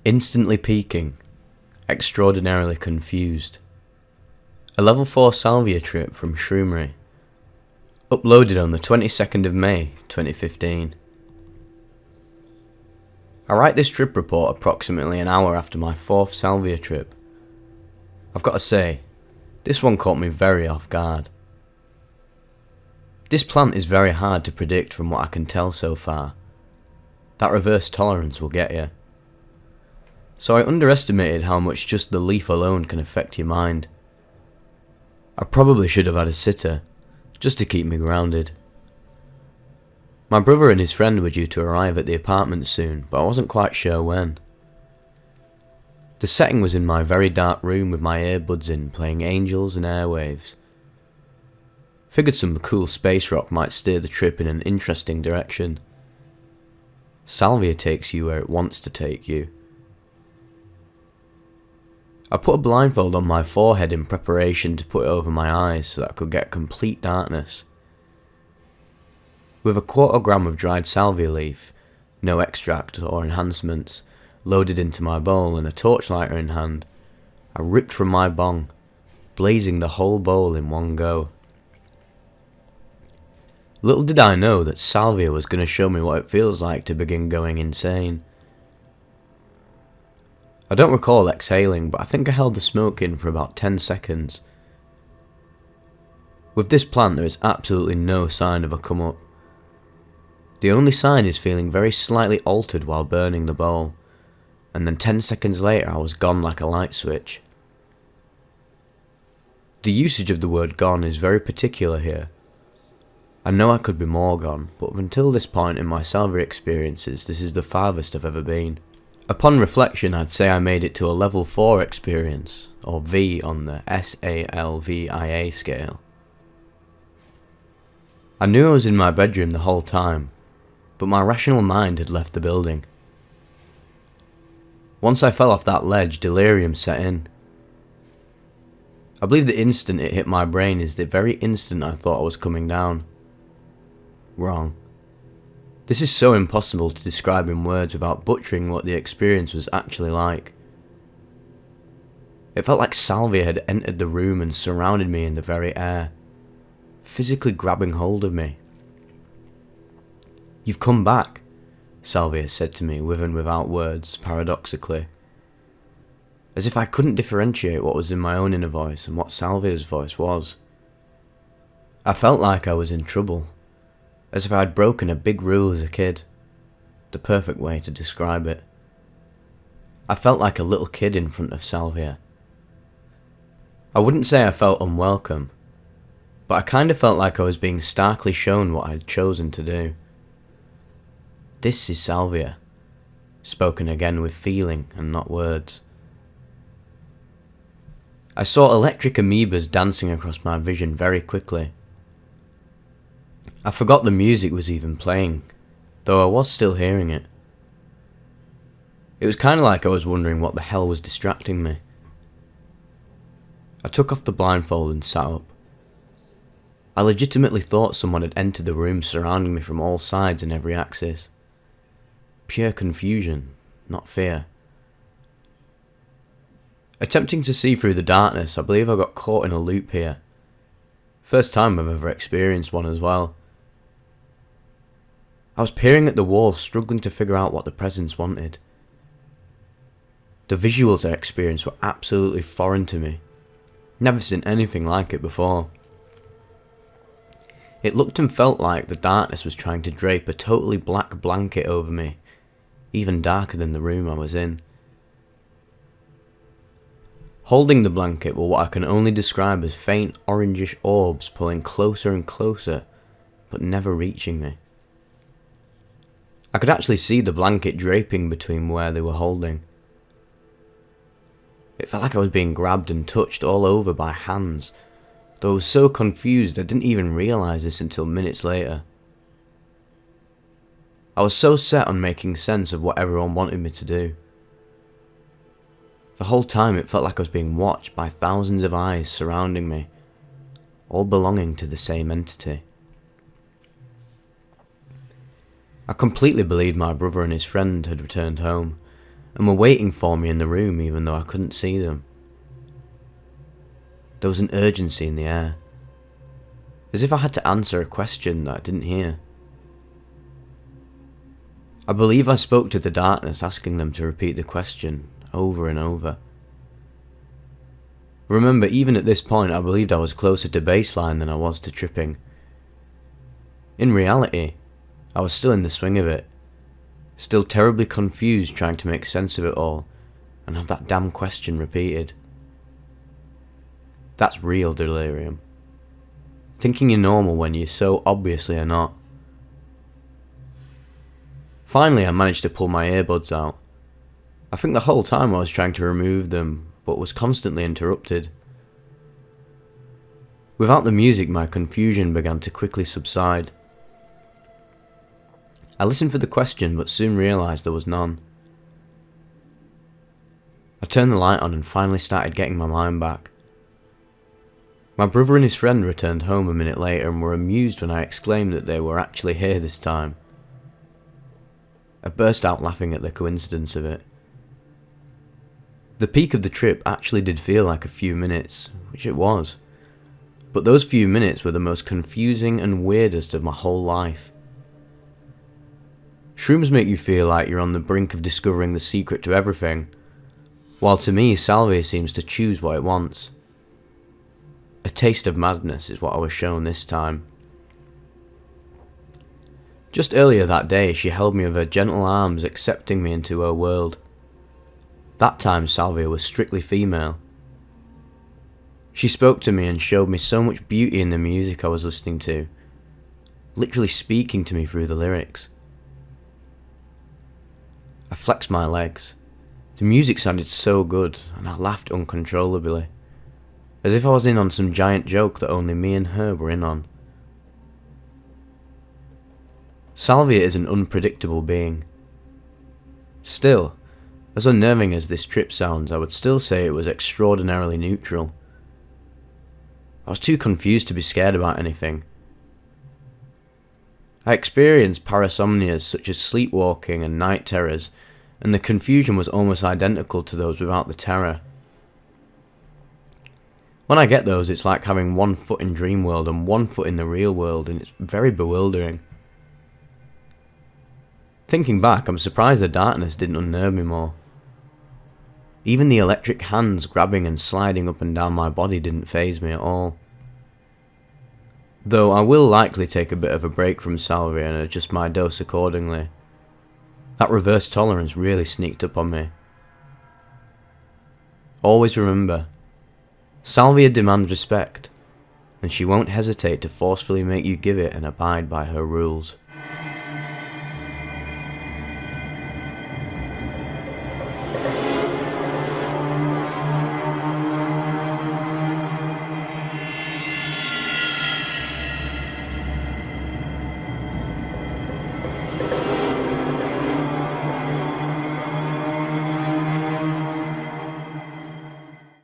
Instantly peaking, extraordinarily confused. A level 4 Salvia trip from Shrewsbury. Uploaded on the 22nd of May 2015. I write this trip report approximately an hour after my 4th Salvia trip. I've got to say, this one caught me very off guard. This plant is very hard to predict from what I can tell so far. That reverse tolerance will get you. So I underestimated how much just the leaf alone can affect your mind. I probably should have had a sitter, just to keep me grounded. My brother and his friend were due to arrive at the apartment soon, but I wasn't quite sure when. The setting was in my very dark room with my earbuds in, playing Angels and Airwaves. Figured some cool space rock might steer the trip in an interesting direction. Salvia takes you where it wants to take you. I put a blindfold on my forehead in preparation to put it over my eyes so that I could get complete darkness. With a 1/4 gram of dried salvia leaf, no extract or enhancements, loaded into my bowl and a torchlighter in hand, I ripped from my bong, blazing the whole bowl in one go. Little did I know that salvia was going to show me what it feels like to begin going insane. I don't recall exhaling, but I think I held the smoke in for about 10 seconds. With this plant there is absolutely no sign of a come up. The only sign is feeling very slightly altered while burning the bowl, and then 10 seconds later I was gone like a light switch. The usage of the word gone is very particular here. I know I could be more gone, but until this point in my salvia experiences this is the farthest I've ever been. Upon reflection, I'd say I made it to a level 4 experience, or V on the SALVIA scale. I knew I was in my bedroom the whole time, but my rational mind had left the building. Once I fell off that ledge, delirium set in. I believe the instant it hit my brain is the very instant I thought I was coming down. Wrong. This is so impossible to describe in words without butchering what the experience was actually like. It felt like salvia had entered the room and surrounded me in the very air, physically grabbing hold of me. "You've come back," salvia said to me with and without words, paradoxically. As if I couldn't differentiate what was in my own inner voice and what salvia's voice was. I felt like I was in trouble. As if I had broken a big rule as a kid. The perfect way to describe it. I felt like a little kid in front of salvia. I wouldn't say I felt unwelcome, but I kind of felt like I was being starkly shown what I had chosen to do. This is salvia, spoken again with feeling and not words. I saw electric amoebas dancing across my vision very quickly. I forgot the music was even playing, though I was still hearing it. It was kind of like I was wondering what the hell was distracting me. I took off the blindfold and sat up. I legitimately thought someone had entered the room surrounding me from all sides and every axis. Pure confusion, not fear. Attempting to see through the darkness, I believe I got caught in a loop here. First time I've ever experienced one as well. I was peering at the wall, struggling to figure out what the presence wanted. The visuals I experienced were absolutely foreign to me. Never seen anything like it before. It looked and felt like the darkness was trying to drape a totally black blanket over me, even darker than the room I was in. Holding the blanket were what I can only describe as faint orangish orbs pulling closer and closer, but never reaching me. I could actually see the blanket draping between where they were holding. It felt like I was being grabbed and touched all over by hands, though I was so confused I didn't even realise this until minutes later. I was so set on making sense of what everyone wanted me to do. The whole time it felt like I was being watched by thousands of eyes surrounding me, all belonging to the same entity. I completely believed my brother and his friend had returned home, and were waiting for me in the room even though I couldn't see them. There was an urgency in the air, as if I had to answer a question that I didn't hear. I believe I spoke to the darkness, asking them to repeat the question over and over. Remember, even at this point I believed I was closer to baseline than I was to tripping. In reality, I was still in the swing of it, still terribly confused trying to make sense of it all, and have that damn question repeated. That's real delirium. Thinking you're normal when you so obviously are not. Finally, I managed to pull my earbuds out. I think the whole time I was trying to remove them, but was constantly interrupted. Without the music, my confusion began to quickly subside. I listened for the question, but soon realised there was none. I turned the light on and finally started getting my mind back. My brother and his friend returned home a minute later and were amused when I exclaimed that they were actually here this time. I burst out laughing at the coincidence of it. The peak of the trip actually did feel like a few minutes, which it was. But those few minutes were the most confusing and weirdest of my whole life. Shrooms make you feel like you're on the brink of discovering the secret to everything, while to me Salvia seems to choose what it wants. A taste of madness is what I was shown this time. Just earlier that day she held me with her gentle arms, accepting me into her world. That time Salvia was strictly female. She spoke to me and showed me so much beauty in the music I was listening to, literally speaking to me through the lyrics. I flexed my legs. The music sounded so good, and I laughed uncontrollably, as if I was in on some giant joke that only me and her were in on. Salvia is an unpredictable being. Still, as unnerving as this trip sounds, I would still say it was extraordinarily neutral. I was too confused to be scared about anything. I experienced parasomnias such as sleepwalking and night terrors, and the confusion was almost identical to those without the terror. When I get those, it's like having 1 foot in dream world and 1 foot in the real world, and it's very bewildering. Thinking back, I'm surprised the darkness didn't unnerve me more. Even the electric hands grabbing and sliding up and down my body didn't faze me at all. Though I will likely take a bit of a break from Salvia and adjust my dose accordingly. That reverse tolerance really sneaked up on me. Always remember, Salvia demands respect, and she won't hesitate to forcefully make you give it and abide by her rules.